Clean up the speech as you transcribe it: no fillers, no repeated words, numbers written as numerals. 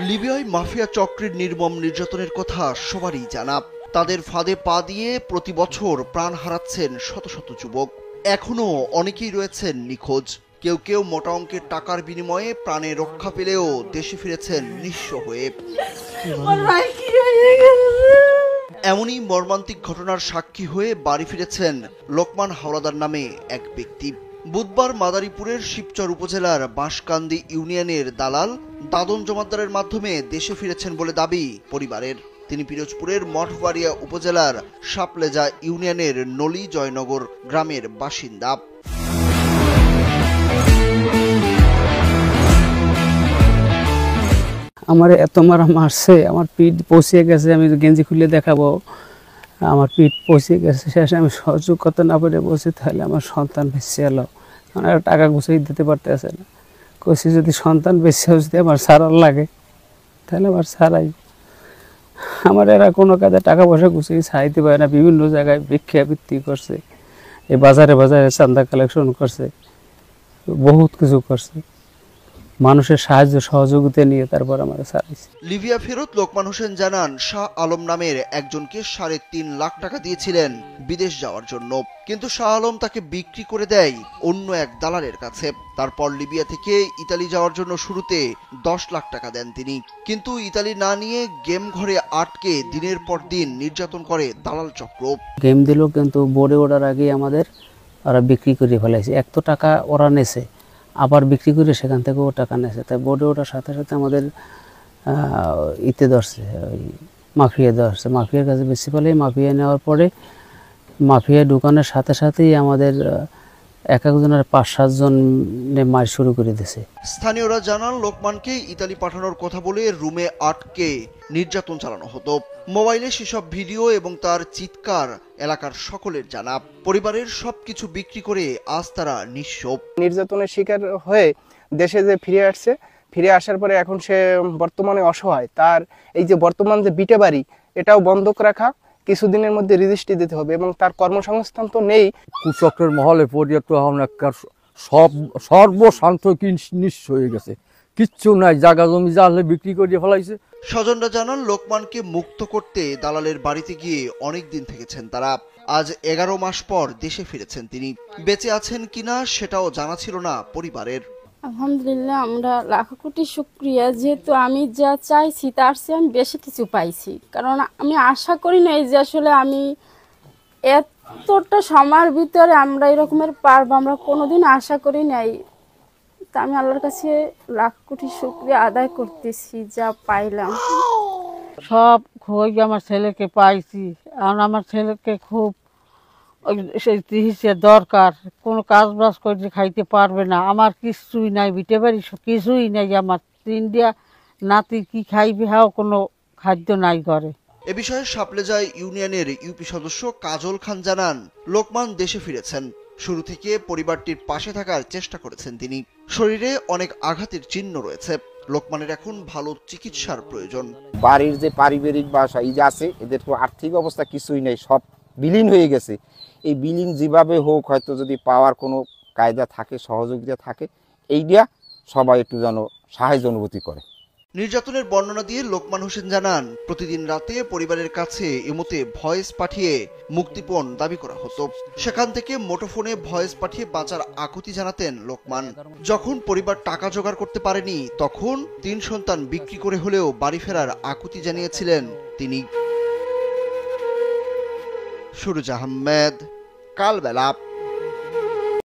লিবিয়ায় mafia চক্রের নির্মম নির্যাতনের কথা সবারই জানা। তাদের ফাঁদে পা দিয়ে প্রতি বছর প্রাণ হারাচ্ছেন শত শত যুবক। এখনো অনেকেই রয়েছেন নিখোঁজ। কেউ কেউ মোটা অঙ্কের টাকার বিনিময়ে প্রাণে রক্ষা পেলেও দেশে ফিরেছেন নিঃস্ব হয়ে। এমনই মর্মান্তিক ঘটনার সাক্ষী হয়ে বাড়ি ফিরেছেন লোকমান হাওলাদার নামে এক ব্যক্তি। বুধবার মাদারীপুরের শিবচর উপজেলার বাঁশকান্দি ইউনিয়নের দালাল দাদন জমাদ্দারের মাধ্যমে দেশে ফিরেছেন বলে দাবি পরিবারের। তিনি পিরোজপুরের মঠবাড়িয়া উপজেলার সাপলেজা ইউনিয়নের নলি জয়নগর গ্রামের বাসিন্দা। আমার এত মারা মারছে, আমার পিঠ পচিয়ে গেছে। আমি গেঞ্জি খুলে দেখাবো, আমার পিঠ পচিয়ে গেছে। শেষে আমি সহযোগ করতে না পেরে বলছি তাহলে আমার সন্তান বেঁচে এলো, মানে টাকা গুছিয়ে দিতে পারতেছে না। কইছি যদি সন্তান বেঁচে যদি আমার ছাড়ার লাগে তাহলে আমার ছাড়াই। আমার এরা কোনো কাজে টাকা পয়সা গুছিয়ে ছাড়াইতে পারে না। বিভিন্ন জায়গায় ভিক্ষাবৃত্তি করছে, এই বাজারে বাজারে চাঁদা কালেকশন করছে, বহুত কিছু করছে। মানুষের সাহায্য সহযোগিতা নিয়ে তারপর আমরা ছাড়াইছি। লিবিয়া ফেরত লোকমান হোসেন জানান শাহ আলম নামের একজনকে 3.5 লাখ টাকা দিয়েছিলেন বিদেশ যাওয়ার জন্য, কিন্তু শাহ আলম তাকে বিক্রি করে দেয় অন্য এক দালালের কাছে। তারপর লিবিয়া থেকে ইতালি যাওয়ার জন্য শুরুতে 10 লাখ টাকা দেন তিনি, কিন্তু ইতালি না নিয়ে গেম ঘরে আটকে দিনের পর দিন নির্যাতন করে দালাল চক্র। গেম দিল, কিন্তু বোর্ডে ওঠার আগে আমাদের ওরা বিক্রি করে ফেলাইছে। এক তো টাকা ওরা নেছে, আবার বিক্রি করে সেখান থেকেও টাকা নেছে। তাই বোর্ডে ওঠার সাথে সাথে আমাদের ইতে ধরছে, ওই মাফিয়া ধরছে। মাফিয়ার কাছে বেশি ফেলে মাফিয়া নেওয়ার পরে মাফিয়া ঢুকানোর সাথে সাথেই আমাদের এক একজনের 5-7 জন মার শুরু করে দিয়েছে। স্থানীয়রা জানান লোকমানকে ইতালি পাঠানোর কথা বলে রুমে আটকে নির্যাতন চালানো হতো। মোবাইলে সেসব ভিডিও এবং তার চিৎকার এলাকার সকলের জানা। পরিবারের সবকিছু বিক্রি করে আজ তারা নিঃস্ব। নির্যাতনের শিকার হয়ে দেশে যে ফিরে আসছে, ফিরে আসার পরে এখন সে বর্তমানে অসহায়। তার এই যে বর্তমান যে বিটে বাড়ি, এটাও বন্ধক রাখা, কিছুদিনের মধ্যে রেজিস্ট্রি দিতে হবে এবং তার কর্মসংস্থান তো নেই। কুচক্রের মহলে পড়িয়ে তো সব সর্বশান্ত নিঃস্ব হয়ে গেছে, কিচ্ছু নাই। জায়গা জমি জানলে বিক্রি করে ফেলাইছে। স্বজনরা জানান লোকমানকে মুক্ত করতে দালালের বাড়িতে গিয়ে অনেক দিন থেকেছেন তারা। আজ 11 মাস পর দেশে ফিরেছেন তিনি। বেঁচে আছেন কিনা সেটাও জানা ছিল না পরিবারের। আলহামদুলিল্লাহ, আমরা লাখ কোটি শুকরিয়া। যেহেতু আমি যা চাইছি তার চেয়ে আমি বেশি কিছু পাইছি, কারণ আমি আশা করি নাই যে আসলে আমি এতটা সময়ের ভিতরে আমরা এরকমের পারবো, আমরা কোনোদিন আশা করি নাই। তা আমি আল্লাহর কাছে লাখ কোটি শুকরিয়া আদায় করতেছি যা পাইলাম। সব খোঁজ আমার ছেলেকে পাইছি। আমার ছেলেকে খুব সেই চিকিৎসার দরকার। কোনো কাজ বাজ করে খাইতে পারবে না, আমার কিছুই নাই, বিটে বাড়ি কিছুই নাই। আমার 3টা নাতি কি খাইবে, হাও কোনো খাদ্য নাই ঘরে। এ বিষয়ে সাপলেজা ইউনিয়নের ইউপি সদস্য কাজল খান জানান লোকমান দেশে ফিরেছেন। শুরু থেকে পরিবারটির পাশে থাকার চেষ্টা করেছেন তিনি। শরীরে অনেক আঘাতের চিহ্ন রয়েছে। লোকমানের এখন ভালো চিকিৎসার প্রয়োজন। বাড়ির যে পারিবারিক বাসা এই যে আছে, এদের তো আর্থিক অবস্থা কিছুই নেই, সব বিলীন হয়ে গেছে। এই বিলীন যেভাবে হোক, হয়তো যদি পাওয়ার কোনো কায়দা থাকে, সহযোগিতা থাকে, এইটা সবাই একটু যেন সাহায্য অনুভূতি করে। নির্যাতনের বর্ণনা দিয়ে লোকমান হোসেন জানান প্রতিদিন রাতে পরিবারের কাছে ইমোতে ভয়েস পাঠিয়ে মুক্তিপণ দাবি করা হতো। সেখান থেকে মুঠোফোনে ভয়েস পাঠিয়ে বাঁচার আকুতি জানাতেন লোকমান। যখন পরিবার টাকা জোগাড় করতে পারেনি তখন 3 সন্তান বিক্রি করে হলেও বাড়ি ফেরার আকুতি জানিয়েছিলেন তিনি। সুরজ আহমেদ, কালবেলা।